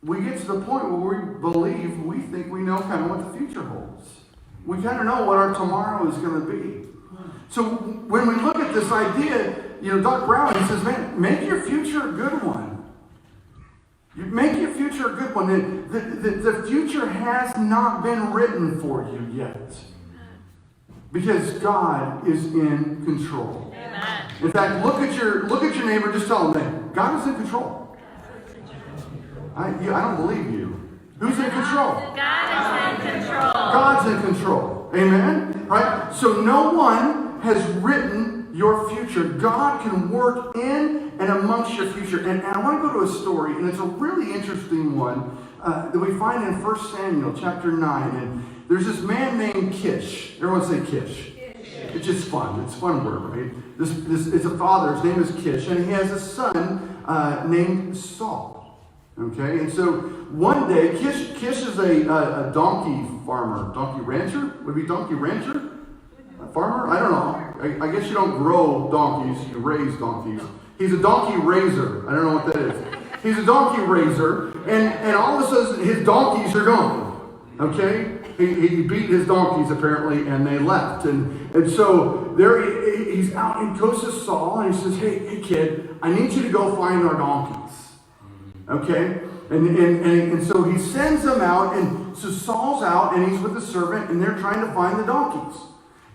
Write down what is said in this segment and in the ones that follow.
we get to the point where we think we know kind of what the future holds. We kind of know what our tomorrow is going to be. So when we look at this idea, Doc Brown, he says, man, make your future a good one. Make your future a good one. The future has not been written for you yet. Because God is in control. Amen. In fact, look at your neighbor, just tell them, God is in control. I don't believe you. Who's in control? God is in control. God's in control. Amen? Right? So no one has written your future. God can work in and amongst your future. And I want to go to a story, and it's a really interesting one that we find in 1 Samuel chapter 9. And there's this man named Kish. Everyone say Kish. It's just fun. It's a fun word, right? It's a father. His name is Kish. And he has a son named Saul. Okay? And so one day, Kish is a donkey farmer. Donkey rancher? Would it be donkey rancher? A farmer? I don't know. I guess you don't grow donkeys. You raise donkeys. He's a donkey raiser. I don't know what that is. He's a donkey raiser. And all of a sudden, his donkeys are gone. Okay? He beat his donkeys, apparently, and they left. And so there he's out, and goes to Saul, and he says, hey, kid, I need you to go find our donkeys. Okay? And so he sends them out, and so Saul's out, and he's with the servant, and they're trying to find the donkeys.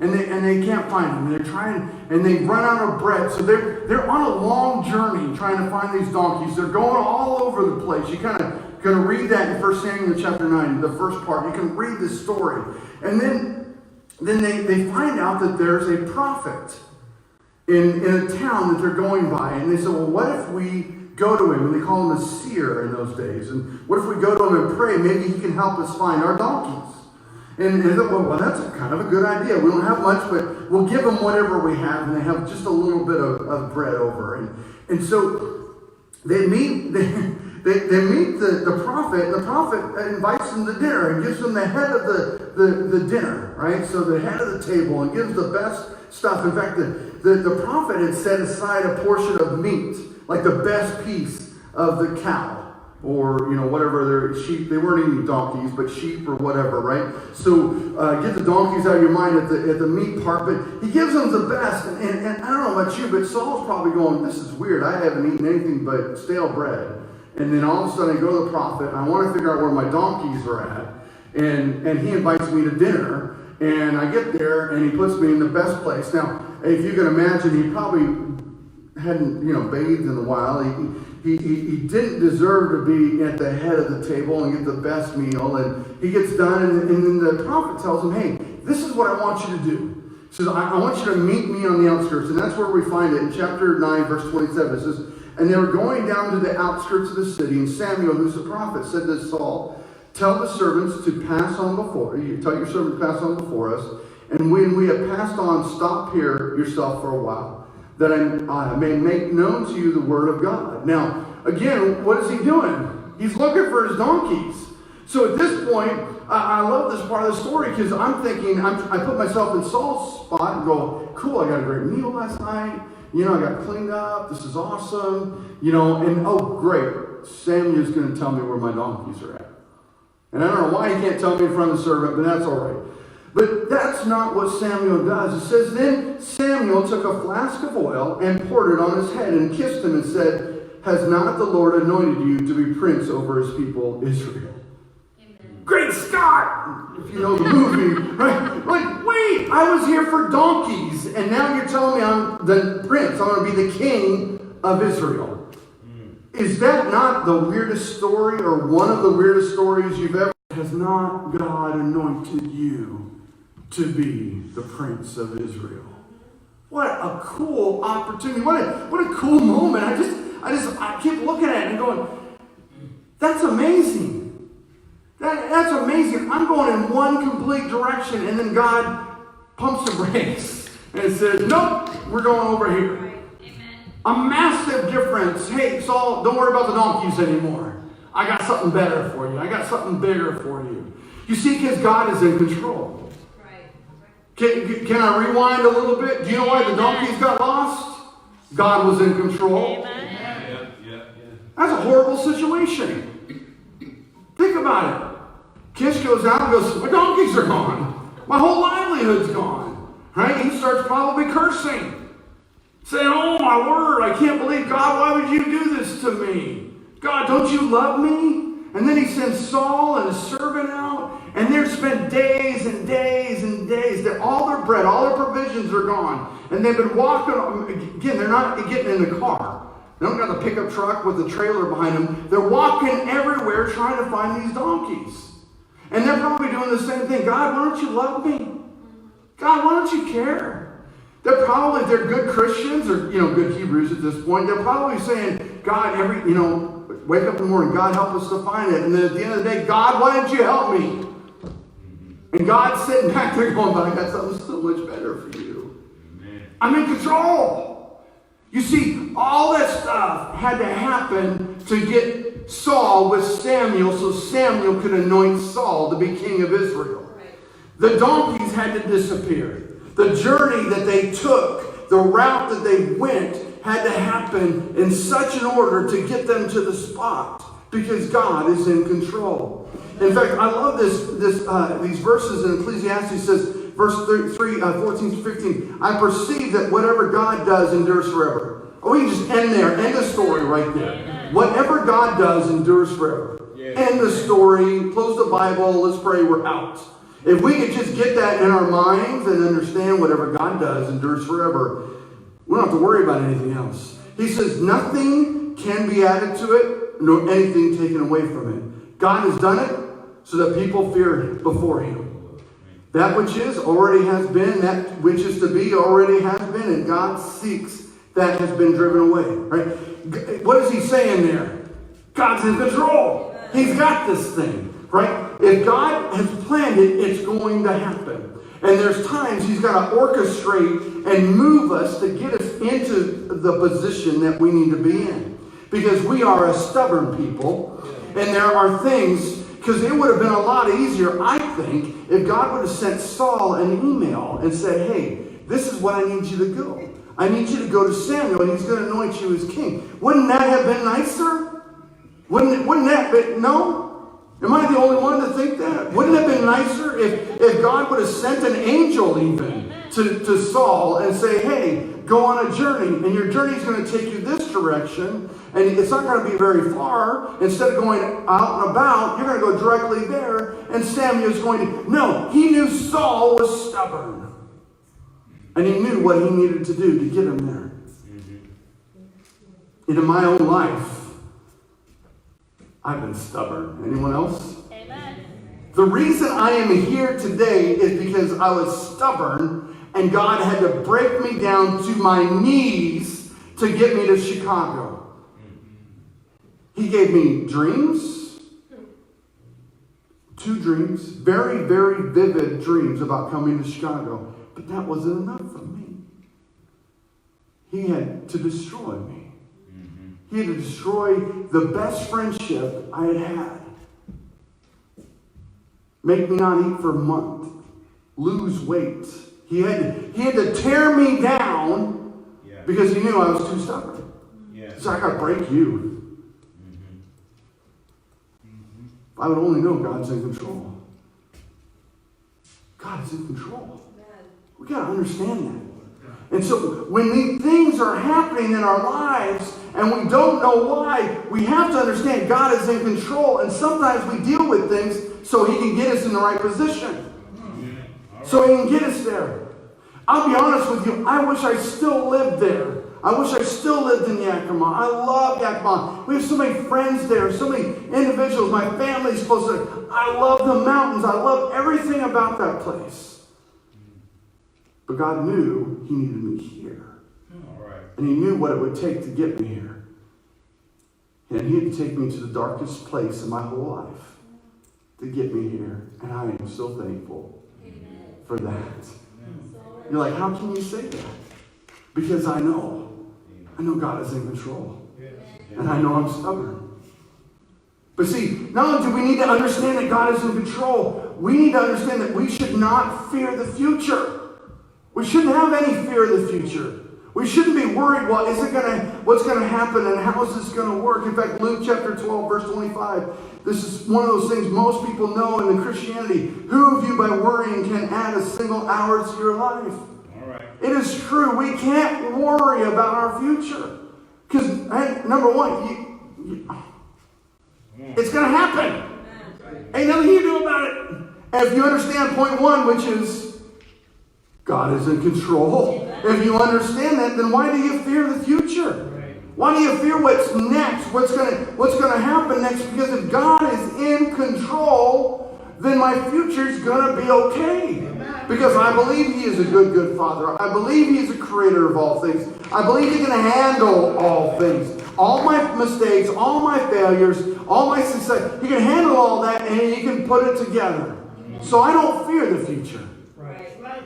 And they can't find them. They're trying, and they run out of bread. So they're on a long journey trying to find these donkeys. They're going all over the place. You kind of going to read that in 1 Samuel chapter 9, the first part. You can read this story. And then they find out that there's a prophet in a town that they're going by. And they say, well, what if we go to him? And they call him a seer in those days. And what if we go to him and pray? Maybe he can help us find our donkeys. And they thought, well, that's kind of a good idea. We don't have much, but we'll give them whatever we have. And they have just a little bit of bread over. And so they meet... They meet the prophet, and the prophet invites them to dinner and gives them the head of the dinner, right? So the head of the table, and gives the best stuff. In fact, the prophet had set aside a portion of meat, like the best piece of the cow, or whatever their sheep. They weren't eating donkeys, but sheep or whatever, right? So get the donkeys out of your mind at the meat part, but he gives them the best. And I don't know about you, but Saul's probably going, this is weird. I haven't eaten anything but stale bread. And then all of a sudden I go to the prophet, and I want to figure out where my donkeys are at. And he invites me to dinner, and I get there, and he puts me in the best place. Now, if you can imagine, he probably hadn't, bathed in a while. He didn't deserve to be at the head of the table and get the best meal. And he gets done, and then the prophet tells him, hey, this is what I want you to do. He says, I want you to meet me on the outskirts. And that's where we find it in chapter 9, verse 27. It says, and they were going down to the outskirts of the city, and Samuel, who's the prophet, said to Saul, tell the servants to pass on before you. Tell your servant to pass on before us. And when we have passed on, stop here yourself for a while, that I may make known to you the word of God. Now, again, what is he doing? He's looking for his donkeys. So at this point, I love this part of the story, because I'm thinking, I put myself in Saul's spot and go, cool, I got a great meal last night. I got cleaned up. This is awesome. And oh, great. Samuel's going to tell me where my donkeys are at. And I don't know why he can't tell me in front of the servant, but that's all right. But that's not what Samuel does. It says, then Samuel took a flask of oil and poured it on his head and kissed him and said, has not the Lord anointed you to be prince over his people Israel? Great Scott! If you know the movie, right? Like, wait, I was here for donkeys, and now you're telling me I'm the prince. I'm going to be the king of Israel. Is that not the weirdest story, or one of the weirdest stories you've ever? Has not God anointed you to be the prince of Israel? What a cool opportunity! What a cool moment! I keep looking at it and going, that's amazing. That's amazing. I'm going in one complete direction, and then God pumps the brakes and says, nope, we're going over here. Right. Amen. A massive difference. Hey, Saul, don't worry about the donkeys anymore. I got something better for you. I got something bigger for you. You see, because God is in control. Right. Can I rewind a little bit? Do you know why the donkeys got lost? God was in control. Amen. That's a horrible situation. Think about it. Kish goes out and goes, my donkeys are gone. My whole livelihood's gone. Right? He starts probably cursing. Saying, oh my word, I can't believe, God, why would you do this to me? God, don't you love me? And then he sends Saul and his servant out, and they're spent days and days and days. That all their bread, all their provisions are gone. And they've been walking, again, they're not getting in the car. They don't got the pickup truck with the trailer behind them. They're walking everywhere trying to find these donkeys. And they're probably doing the same thing. God, why don't you love me? God, why don't you care? They're probably, if they're good Christians or, good Hebrews at this point, they're probably saying, God, wake up in the morning, God, help us to find it. And then at the end of the day, God, why didn't you help me? And God's sitting back there going, but I got something so much better for you. Amen. I'm in control. You see, all that stuff had to happen to get Saul with Samuel so Samuel could anoint Saul to be king of Israel. The donkeys had to disappear. The journey that they took, the route that they went, had to happen in such an order to get them to the spot because God is in control. In fact, I love these verses in Ecclesiastes. Says, verse 14 to 15, I perceive that whatever God does endures forever. Oh, we can just end there. End the story right there. Whatever God does endures forever. End the story. Close the Bible. Let's pray. We're out. If we could just get that in our minds and understand whatever God does endures forever, we don't have to worry about anything else. He says nothing can be added to it, nor anything taken away from it. God has done it so that people fear before him. That which is already has been, that which is to be already has been, and God seeks that has been driven away. Right? What is he saying there? God's in control. He's got this thing. Right? If God has planned it, it's going to happen. And there's times he's got to orchestrate and move us to get us into the position that we need to be in. Because we are a stubborn people. And there are things, because it would have been a lot easier, I think, if God would have sent Saul an email and said, hey, this is what I need you to go. I need you to go to Samuel and he's going to anoint you as king. Wouldn't that have been nicer? Wouldn't that be, no? Am I the only one to think that? Wouldn't it have been nicer if God would have sent an angel even to Saul and say, hey, go on a journey, and your journey is going to take you this direction, and it's not going to be very far. Instead of going out and about, you're going to go directly there, and Samuel's going to... No, he knew Saul was stubborn. And he knew what he needed to do to get him there. And in my own life, I've been stubborn. Anyone else? Amen. The reason I am here today is because I was stubborn and God had to break me down to my knees to get me to Chicago. He gave me dreams. 2 dreams. Very, very vivid dreams about coming to Chicago. But that wasn't enough for me. He had to destroy me. He had to destroy the best friendship I had had. Make me not eat for a month. Lose weight. He had to tear me down because he knew I was too stubborn. So I got to break you. If I would only know God's in control. God is in control. We got to understand that. And so when these things are happening in our lives and we don't know why, we have to understand God is in control. And sometimes we deal with things so he can get us in the right position. So he can get us there. I'll be honest with you, I wish I still lived there. I wish I still lived in Yakima. I love Yakima. We have so many friends there, so many individuals. My family's close there. I love the mountains. I love everything about that place. But God knew he needed me here. And he knew what it would take to get me here. And he had to take me to the darkest place in my whole life to get me here. And I am so thankful for that. You're like, how can you say that? Because I know God is in control. And I know I'm stubborn. But see, not only do we need to understand that God is in control, we need to understand that we should not fear the future. We shouldn't have any fear of the future. We shouldn't be worried, well, what's going to happen and how is this going to work? In fact, Luke chapter 12, verse 25, this is one of those things most people know in the Christianity. Who of you by worrying can add a single hour to your life? All right. It is true. We can't worry about our future. Because, number one, it's going to happen. Ain't nothing you do about it. And if you understand point one, which is God is in control, if you understand that, then why do you fear the future? Why do you fear what's next? What's going to happen next? Because if God is in control, then my future is going to be okay. Because I believe He is a good Father. I believe He is a creator of all things. I believe He can handle all things. All my mistakes, all my failures, all my success. He can handle all that and He can put it together. So I don't fear the future.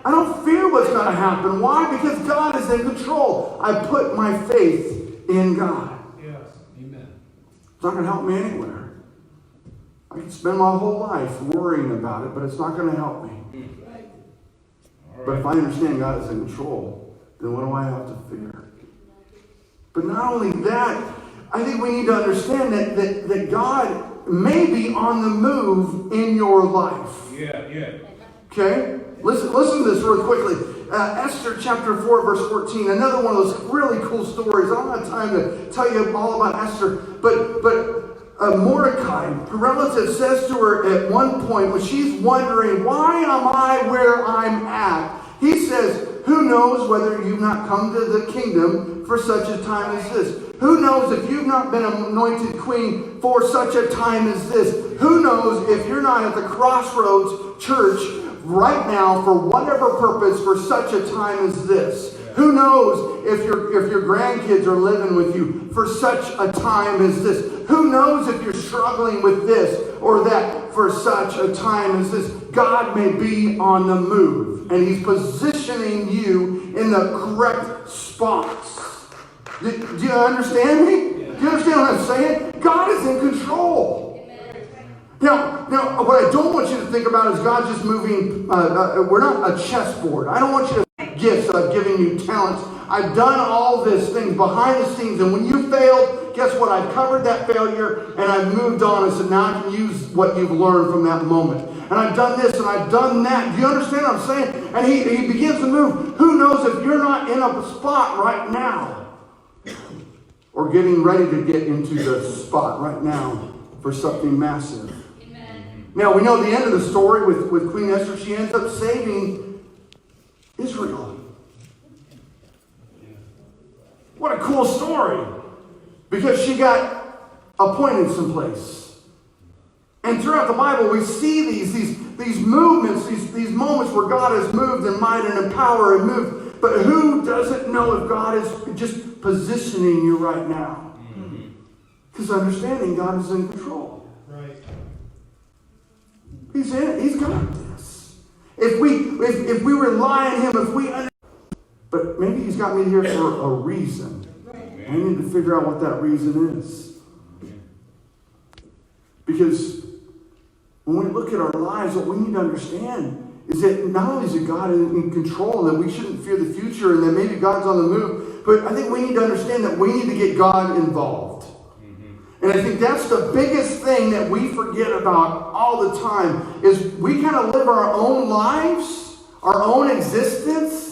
I don't fear what's going to happen. Why? Because God is in control. I put my faith in God. Yes. Amen. It's not going to help me anywhere. I can spend my whole life worrying about it, but it's not going to help me. But if I understand God is in control, then what do I have to fear? But not only that, I think we need to understand that God may be on the move in your life. Yeah. Okay? Listen to this real quickly. Esther chapter 4, verse 14. Another one of those really cool stories. I don't have time to tell you all about Esther. But Mordecai, her relative, says to her at one point when she's wondering, why am I where I'm at? He says, who knows whether you've not come to the kingdom for such a time as this? Who knows if you've not been anointed queen for such a time as this? Who knows if you're not at the Crossroads Church right now for whatever purpose for such a time as this? Who knows if your grandkids are living with you for such a time as this? Who knows if you're struggling with this or that for such a time as this? God may be on the move, and He's positioning you in the correct spots. Do you understand me? Do you understand what I'm saying? God is in control. Now, what I don't want you to think about is God just moving. We're not a chessboard. I don't want you to gifts that I've given you, talents. I've done all these things behind the scenes, and when you failed, guess what? I've covered that failure, and I've moved on, and so now I can use what you've learned from that moment. And I've done this, and I've done that. Do you understand what I'm saying? And he begins to move. Who knows if you're not in a spot right now, or getting ready to get into the spot right now for something massive. Amen. Now, we know the end of the story with Queen Esther. She ends up saving Israel. What a cool story. Because she got appointed someplace. And throughout the Bible, we see these movements, these moments where God has moved in might and in power and moved. But who doesn't know if God is just positioning you right now? Because understanding God is in control. Right. He's got this. If we rely on Him, but maybe He's got me here for a reason. I need to figure out what that reason is. Because when we look at our lives, what we need to understand is that not only is God in control, and that we shouldn't fear the future, and that maybe God's on the move, but I think we need to understand that we need to get God involved. And I think that's the biggest thing that we forget about all the time, is we kind of live our own lives, our own existence.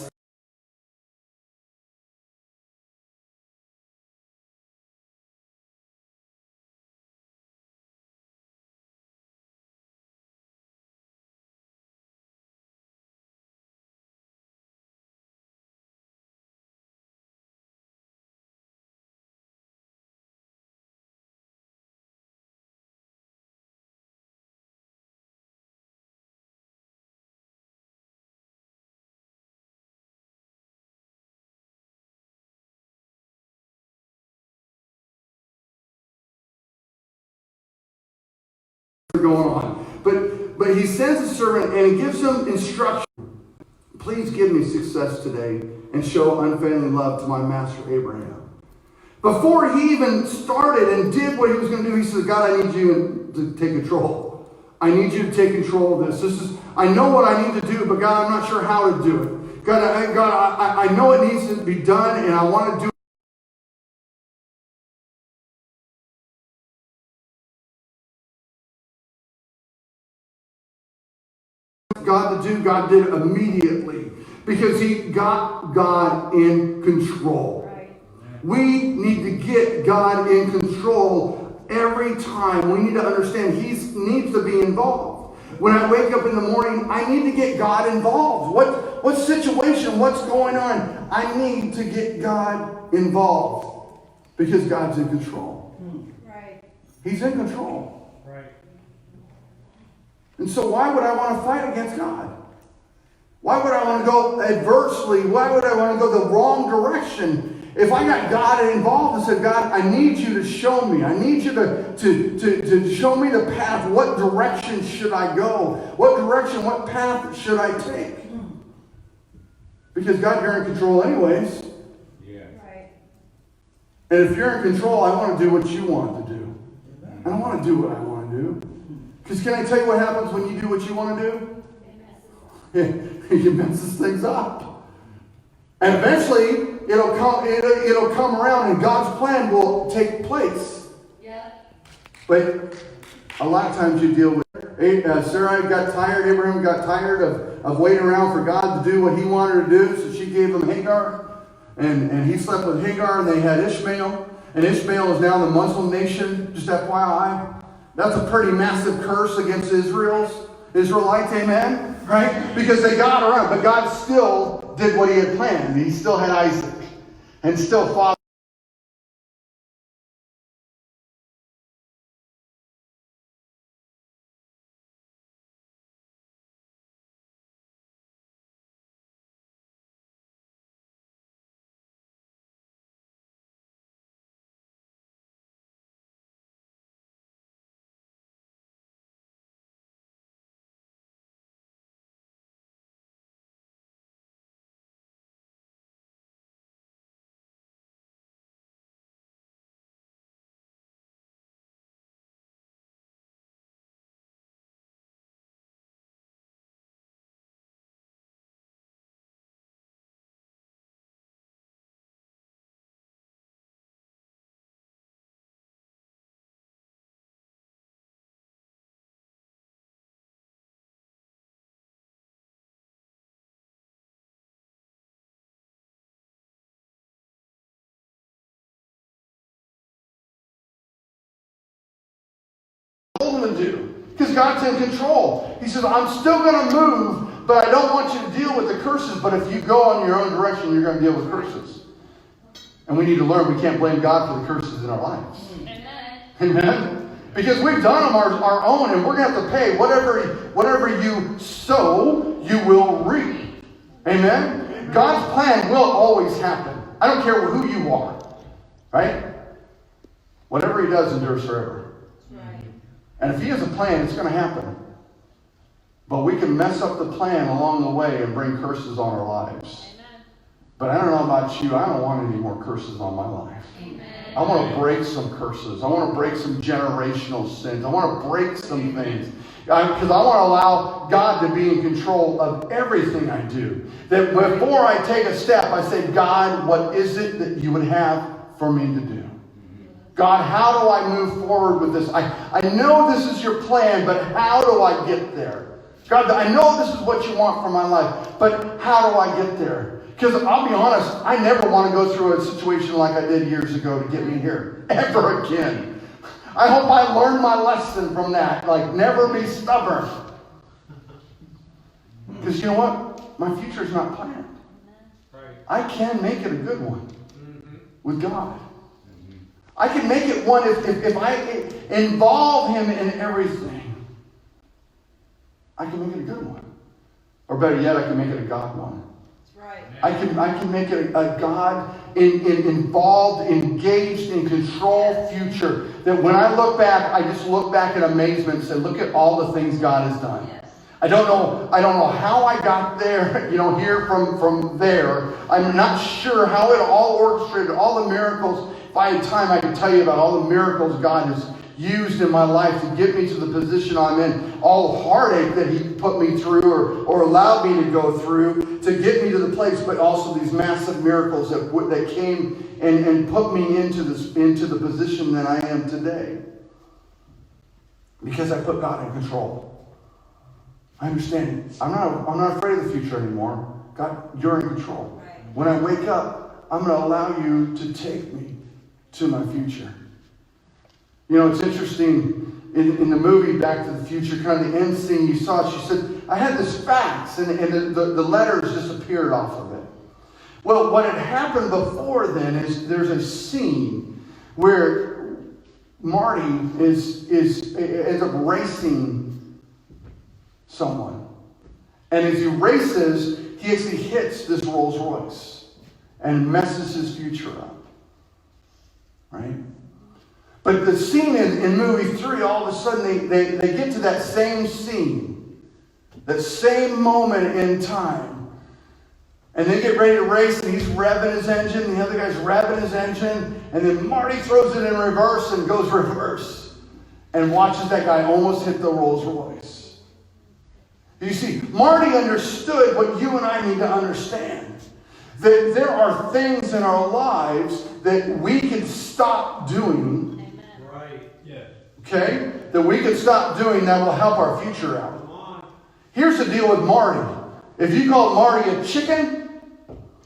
Going on. But he sends a servant and he gives him instruction. Please give me success today and show unfailing love to my master Abraham. Before he even started and did what he was going to do, he says, God, I need you to take control. I need you to take control of this. I know what I need to do, but God, I'm not sure how to do it. God, I know it needs to be done, and I want to do God to do. God did immediately because he got God in control. Right. We need to get God in control every time. We need to understand he needs to be involved. When I wake up in the morning, I need to get God involved. What situation? What's going on? I need to get God involved because God's in control. Right. He's in control. Right. And so why would I want to fight against God? Why would I want to go adversely? Why would I want to go the wrong direction? If I got God involved and said, God, I need you to show me. I need you to show me the path. What direction should I go? What direction, what path should I take? Because God, you're in control anyways. Yeah. Right. And if you're in control, I want to do what you want to do. I don't want to do what I want to do. Because can I tell you what happens when you do what you want to do? It messes things up. And eventually, it'll come around and God's plan will take place. Yeah. But a lot of times you deal with Sarah got tired, Abraham got tired of waiting around for God to do what he wanted her to do, so she gave him Hagar. And he slept with Hagar, and they had Ishmael. And Ishmael is now the Muslim nation, just FYI. That's a pretty massive curse against Israelites, amen? Right? Because they got around, but God still did what he had planned. He still had Isaac. And still followed. Told him to do. Because God's in control. He says, I'm still going to move, but I don't want you to deal with the curses. But if you go on your own direction, you're going to deal with curses. And we need to learn we can't blame God for the curses in our lives. Amen. Amen? Because we've done them our own, and we're going to have to pay. Whatever you sow, you will reap. Amen? God's plan will always happen. I don't care who you are. Right? Whatever he does endures forever. And if he has a plan, it's going to happen. But we can mess up the plan along the way and bring curses on our lives. Amen. But I don't know about you. I don't want any more curses on my life. Amen. I want to break some curses. I want to break some generational sins. I want to break some things. Because I want to allow God to be in control of everything I do. That before I take a step, I say, God, what is it that you would have for me to do? God, how do I move forward with this? I know this is your plan, but how do I get there? God, I know this is what you want for my life, but how do I get there? Because I'll be honest, I never want to go through a situation like I did years ago to get me here. Ever again. I hope I learned my lesson from that. Like, never be stubborn. Because you know what? My future is not planned. Right. I can make it a good one with God. I can make it one if I involve him in everything. I can make it a good one. Or better yet, I can make it a God one. That's right. I can make it a God involved, engaged, in control future. That when I look back, I just look back in amazement and say, look at all the things God has done. Yes. I don't know how I got there, here from there. I'm not sure how it all orchestrated, all the miracles. If I had time, I could tell you about all the miracles God has used in my life to get me to the position I'm in, all the heartache that He put me through or allowed me to go through to get me to the place, but also these massive miracles that came and put me into the position that I am today. Because I put God in control. I understand. I'm not afraid of the future anymore. God, you're in control. Right. When I wake up, I'm going to allow you to take me to my future. You know, it's interesting, in the movie Back to the Future, kind of the end scene you saw, she said, I had this fax, and the letters disappeared off of it. Well, what had happened before then is there's a scene where Marty ends up racing someone. And as he races, he actually hits this Rolls Royce and messes his future up. Right? But the scene in movie 3, all of a sudden they get to that same scene, that same moment in time. And they get ready to race, and he's revving his engine, and the other guy's revving his engine, and then Marty throws it in reverse and goes reverse and watches that guy almost hit the Rolls Royce. You see, Marty understood what you and I need to understand. That there are things in our lives that we can stop doing. Right. Yeah. Okay? That we can stop doing that will help our future out. Come on. Here's the deal with Marty. If you called Marty a chicken,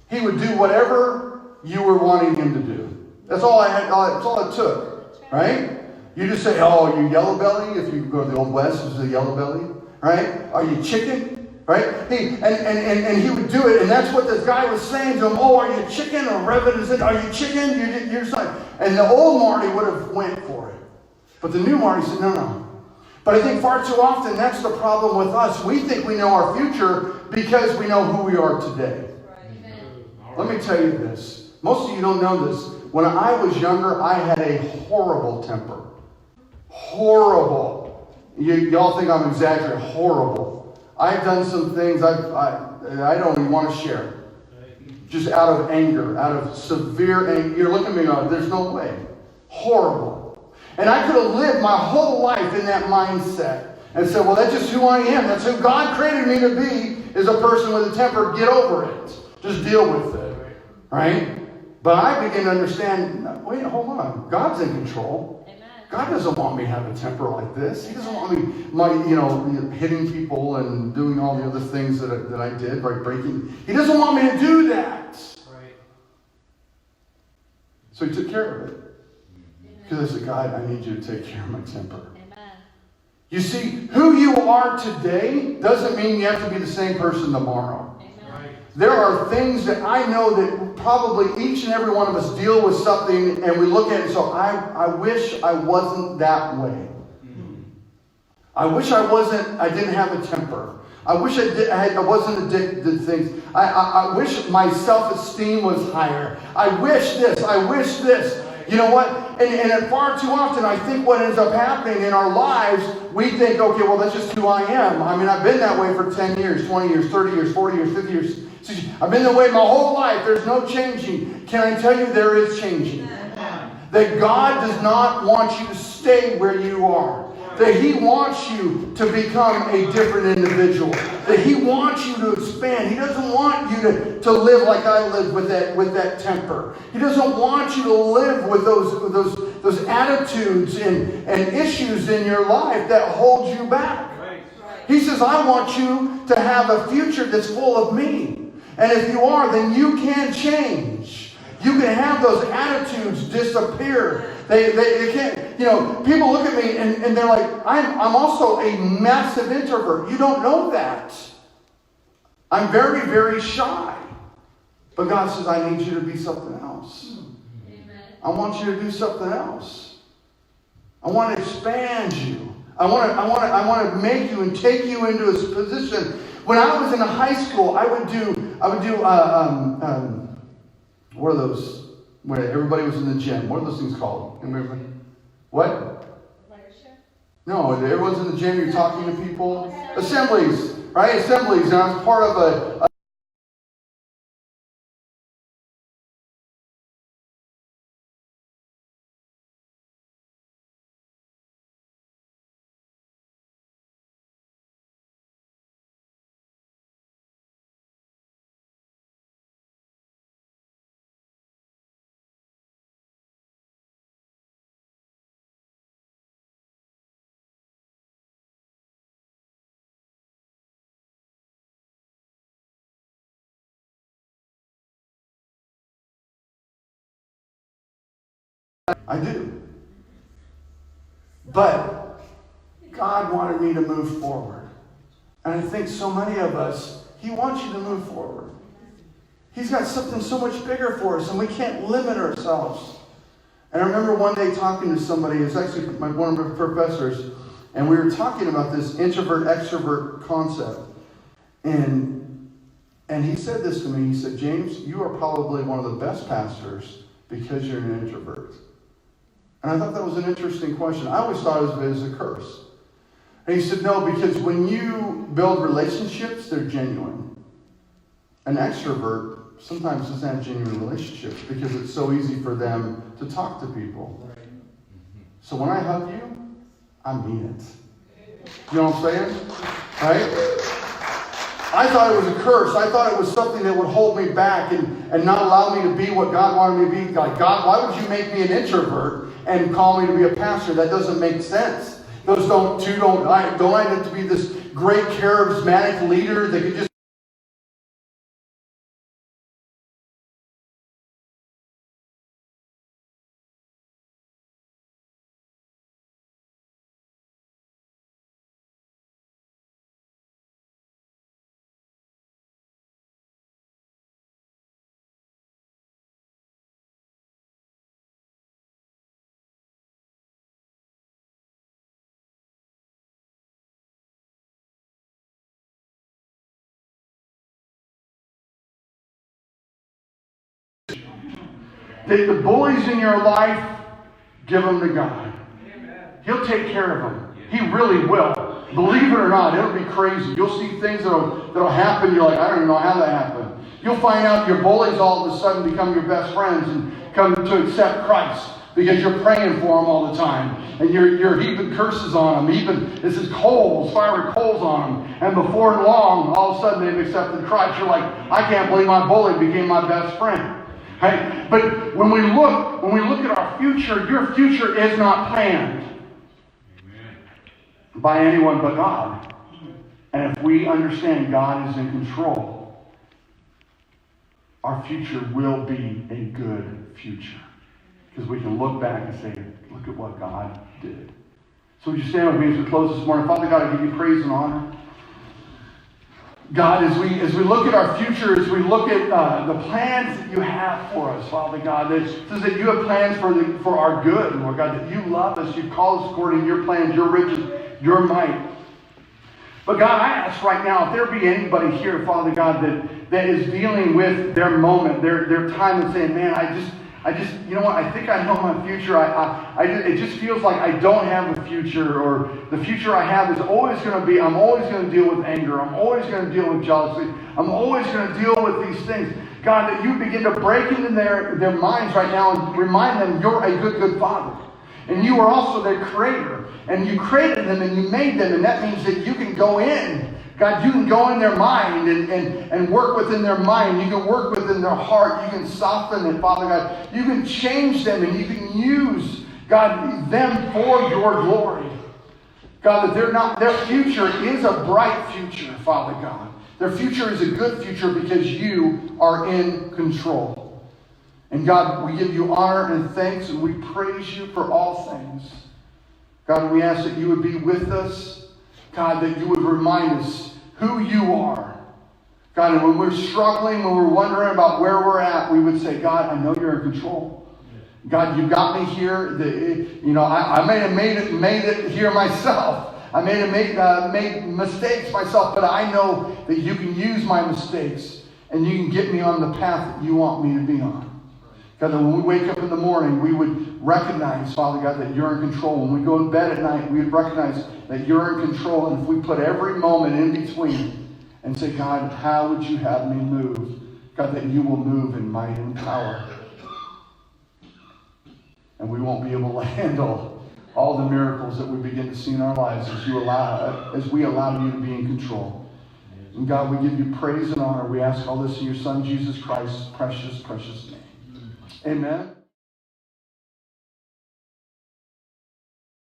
he would do whatever you were wanting him to do. That's all that's all it took. Right? You just say, oh, you yellow belly. If you go to the Old West, it's a yellow belly. Right? Are you chicken? Right? And he would do it, and that's what this guy was saying to him. Oh, are you chicken? Or Reverend said, are you chicken? You're son. And the old Marty would have went for it. But the new Marty said, no. But I think far too often that's the problem with us. We think we know our future because we know who we are today. Right. Let me tell you this. Most of you don't know this. When I was younger, I had a horrible temper. Horrible. Y'all think I'm exaggerating. Horrible. I've done some things I don't even want to share. Just out of anger, out of severe anger. You're looking at me going, there's no way. Horrible. And I could have lived my whole life in that mindset and said, well, that's just who I am. That's who God created me to be, is a person with a temper. Get over it. Just deal with it. Right? But I begin to understand, wait, hold on. God's in control. God doesn't want me to have a temper like this. He doesn't want me, hitting people and doing all the other things that I did, by breaking. He doesn't want me to do that. Right. So He took care of it. Because I said, God, I need you to take care of my temper. Amen. You see, who you are today doesn't mean you have to be the same person tomorrow. There are things that I know that probably each and every one of us deal with something, and we look at it, so I wish I wasn't that way. I wish I didn't have a temper. I wish I wasn't addicted to things. I wish my self-esteem was higher. I wish this. I wish this. You know what? And far too often, I think what ends up happening in our lives, we think, okay, well, that's just who I am. I mean, I've been that way for 10 years, 20 years, 30 years, 40 years, 50 years. I've been that way my whole life. There's no changing. Can I tell you there is changing? That God does not want you to stay where you are. That He wants you to become a different individual. That He wants you to expand. He doesn't want you to live like I live with that temper. He doesn't want you to live with those attitudes and issues in your life that hold you back. He says, I want you to have a future that's full of me. And if you are, then you can change. You can have those attitudes disappear. They can't, people look at me and they're like, I'm also a massive introvert. You don't know that. I'm very, very shy. But God says, I need you to be something else. Amen. I want you to do something else. I want to expand you. I want to make you and take you into a position. When I was in high school, I would do what are those? Where everybody was in the gym. What are those things called? Remember? What? Leadership. No, everyone's in the gym. You're talking to people. Assemblies, right? Assemblies. And I was part of a I do. But God wanted me to move forward. And I think so many of us, He wants you to move forward. He's got something so much bigger for us, and we can't limit ourselves. And I remember one day talking to somebody, it's actually one of my professors, and we were talking about this introvert-extrovert concept. And he said this to me. He said, James, you are probably one of the best pastors because you're an introvert. And I thought that was an interesting question. I always thought it was a curse. And he said, no, because when you build relationships, they're genuine. An extrovert sometimes doesn't have genuine relationships because it's so easy for them to talk to people. So when I hug you, I mean it. You know what I'm saying? Right? I thought it was a curse. I thought it was something that would hold me back and not allow me to be what God wanted me to be. Like, God, why would you make me an introvert and call me to be a pastor? That doesn't make sense. Those don't I have to be this great charismatic leader that could just the bullies in your life, give them to God. He'll take care of them. He really will. Believe it or not, it'll be crazy. You'll see things that'll happen. You're like, I don't even know how that happened. You'll find out your bullies all of a sudden become your best friends and come to accept Christ because you're praying for them all the time. And you're heaping curses on them. This is fiery coals on them. And before long, all of a sudden they've accepted Christ. You're like, I can't believe my bully became my best friend. Right? But when we look at our future, your future is not planned by anyone but God. And if we understand God is in control, our future will be a good future. Because we can look back and say, look at what God did. So would you stand with me as we close this morning? Father God, I give you praise and honor. God, as we look at our future, as we look at the plans that you have for us, Father God, it says that you have plans for our good, Lord God, that you love us, you call us according to your plans, your riches, your might. But God, I ask right now, if there be anybody here, Father God, that is dealing with their moment, their time and saying, man, I just, you know what, I think I know my future. It just feels like I don't have a future, or the future I have is always going to be, I'm always going to deal with anger. I'm always going to deal with jealousy. I'm always going to deal with these things. God, that you begin to break into their minds right now and remind them you're a good Father. And you are also their creator. And you created them and you made them. And that means that you can go in. God, you can go in their mind and work within their mind. You can work within their heart. You can soften it, Father God. You can change them and you can use, God, them for your glory. God, that their future is a bright future, Father God. Their future is a good future because you are in control. And God, we give you honor and thanks and we praise you for all things. God, we ask that you would be with us. God, that you would remind us who you are. God, and when we're struggling, when we're wondering about where we're at, we would say, God, I know you're in control. God, you got me here. I may have made it here myself. I may have made mistakes myself, but I know that you can use my mistakes and you can get me on the path that you want me to be on. God, that when we wake up in the morning, we would recognize, Father God, that you're in control. When we go to bed at night, we would recognize that you're in control. And if we put every moment in between and say, God, how would you have me move? God, that you will move in might and power. And we won't be able to handle all the miracles that we begin to see in our lives as we allow you to be in control. And God, we give you praise and honor. We ask all this in your Son, Jesus Christ's precious, precious name. Amen.